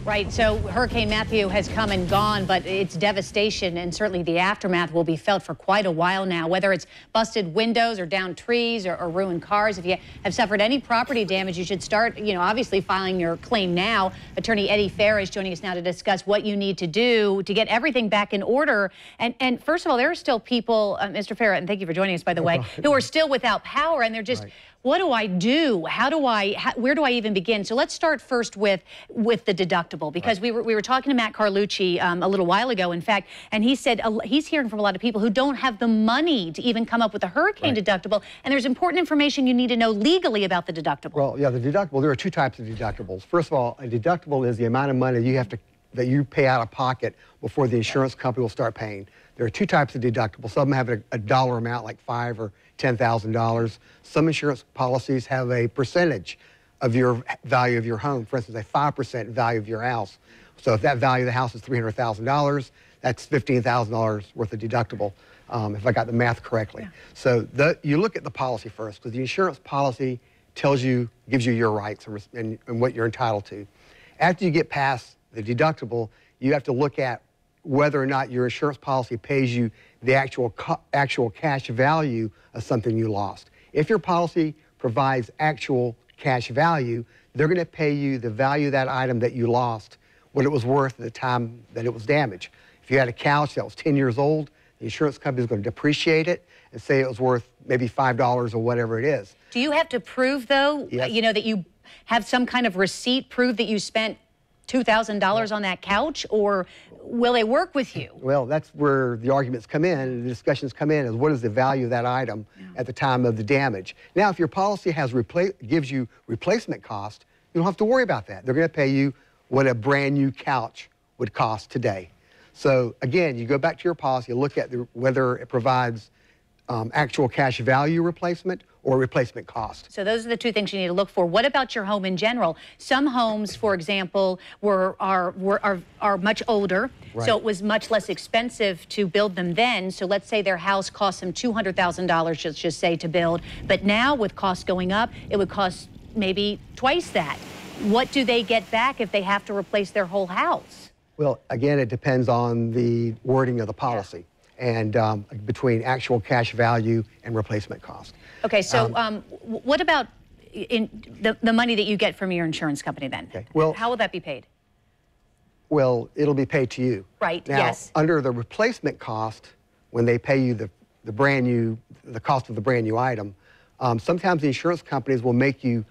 Right, so Hurricane Matthew has come and gone, but its devastation and certainly the aftermath will be felt for quite a while now, whether it's busted windows or downed trees or ruined cars. If you have suffered any property damage, you should start, obviously filing your claim now. Attorney Eddie Farah is joining us now to discuss what you need to do to get everything back in order. And first of all, there are still people, Mr. Farah, and thank you for joining us, by the way, who are still without power, and they're just, what do I do? Where do I even begin? So let's start first with the deductible, because we were talking to Matt Carlucci a little while ago, in fact, and he said he's hearing from a lot of people who don't have the money to even come up with a hurricane deductible, and there's important information you need to know legally about the deductible. Well, yeah, the deductible, there are two types of deductibles. First of all, a deductible is the amount of money that you pay out of pocket before the insurance company will start paying. There are two types of deductibles. Some have a dollar amount, like $5,000 or $10,000. Some insurance policies have a percentage of your value of your home. For instance, a 5% value of your house. So if that value of the house is $300,000, that's $15,000 worth of deductible, if I got the math correctly. Yeah. So you look at the policy first, because the insurance policy gives you your rights and what you're entitled to. After you get past the deductible, you have to look at whether or not your insurance policy pays you the actual cash value of something you lost. If your policy provides actual cash value, they're going to pay you the value of that item that you lost, what it was worth at the time that it was damaged. If you had a couch that was 10 years old, the insurance company is going to depreciate it and say it was worth maybe $5 or whatever it is. Do you have to prove, though, that you have some kind of receipt, prove that you spent $2,000 on that couch, or will they work with you? Well, that's where the arguments come in and the discussions come in, is what is the value of that item at the time of the damage. Now, if your policy gives you replacement cost, you don't have to worry about that. They're going to pay you what a brand new couch would cost today. So again, you go back to your policy, you look at whether it provides actual cash value replacement or replacement cost. So those are the two things you need to look for. What about your home in general? Some homes, for example, are much older, so it was much less expensive to build them then. So let's say their house cost them $200,000, let's just say, to build, but now with costs going up, it would cost maybe twice that. What do they get back if they have to replace their whole house? Well, again, it depends on the wording of the policy. And between actual cash value and replacement cost. Okay, so what about the money that you get from your insurance company then? Okay. Well, how will that be paid? Well, it'll be paid to you. Right, now, yes. Under the replacement cost, when they pay you the cost of the brand new item, sometimes the insurance companies will make you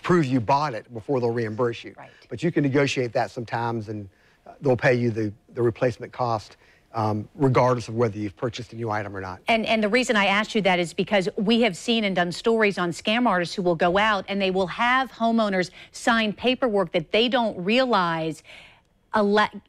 prove you bought it before they'll reimburse you. Right. But you can negotiate that sometimes, and they'll pay you the replacement cost regardless of whether you've purchased a new item or not. And the reason I asked you that is because we have seen and done stories on scam artists who will go out and they will have homeowners sign paperwork that they don't realize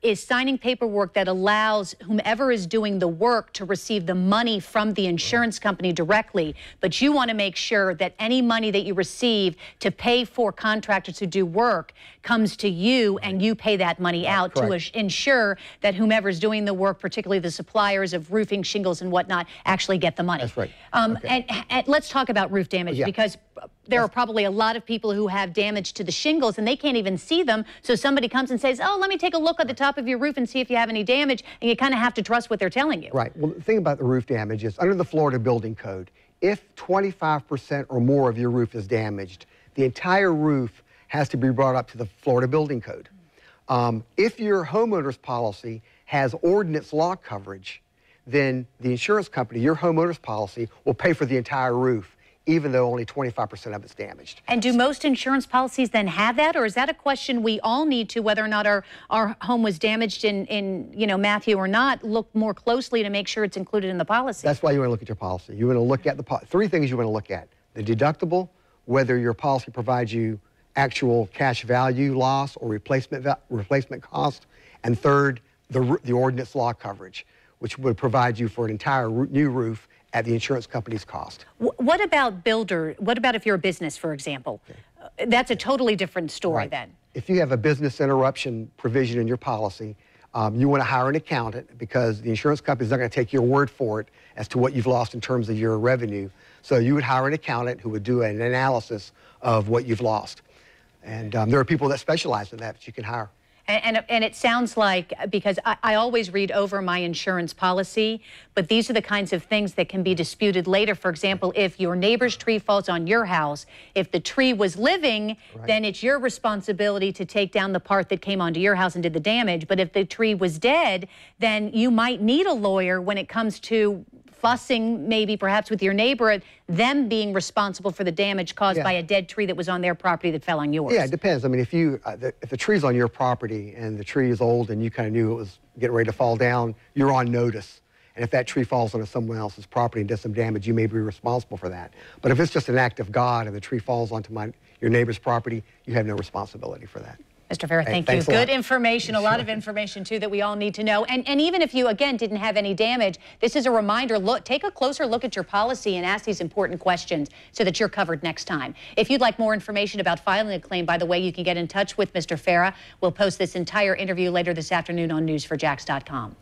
is signing paperwork that allows whomever is doing the work to receive the money from the insurance company directly. But you want to make sure that any money that you receive to pay for contractors who do work comes to you, and you pay that money out to ensure that whomever is doing the work, particularly the suppliers of roofing, shingles, and whatnot, actually get the money. That's right. And let's talk about roof damage, because there are probably a lot of people who have damage to the shingles and they can't even see them. So somebody comes and says, oh, let me take a look at the top of your roof and see if you have any damage. And you kind of have to trust what they're telling you. Right. Well, the thing about the roof damage is, under the Florida Building Code, if 25% or more of your roof is damaged, the entire roof has to be brought up to the Florida Building Code. If your homeowner's policy has ordinance law coverage, then the insurance company, your homeowner's policy, will pay for the entire roof, even though only 25% of it's damaged. And do most insurance policies then have that, or is that a question we all need to, whether or not our home was damaged in Matthew or not, look more closely to make sure it's included in the policy? That's why you want to look at your policy. You want to look at three things you want to look at: the deductible, whether your policy provides you actual cash value loss or replacement cost, and third, the ordinance law coverage, which would provide you for an entire new roof at the insurance company's cost. What about What about if you're a business, for example? Okay. That's a totally different story then. If you have a business interruption provision in your policy, you want to hire an accountant, because the insurance company's not going to take your word for it as to what you've lost in terms of your revenue. So you would hire an accountant who would do an analysis of what you've lost. And there are people that specialize in that you can hire. And it sounds like, because I always read over my insurance policy, but these are the kinds of things that can be disputed later. For example, if your neighbor's tree falls on your house, if the tree was living, then it's your responsibility to take down the part that came onto your house and did the damage. But if the tree was dead, then you might need a lawyer when it comes to fussing, maybe perhaps with your neighbor, them being responsible for the damage caused by a dead tree that was on their property that fell on yours. Yeah, it depends. I mean, if the tree's on your property and the tree is old and you kind of knew it was getting ready to fall down, you're on notice. And if that tree falls onto someone else's property and does some damage, you may be responsible for that. But if it's just an act of God and the tree falls onto your neighbor's property, you have no responsibility for that. Mr. Farah, thank you. Good information, a lot of information, too, that we all need to know. And even if you, again, didn't have any damage, this is a reminder. Take a closer look at your policy and ask these important questions so that you're covered next time. If you'd like more information about filing a claim, by the way, you can get in touch with Mr. Farah. We'll post this entire interview later this afternoon on news4jax.com.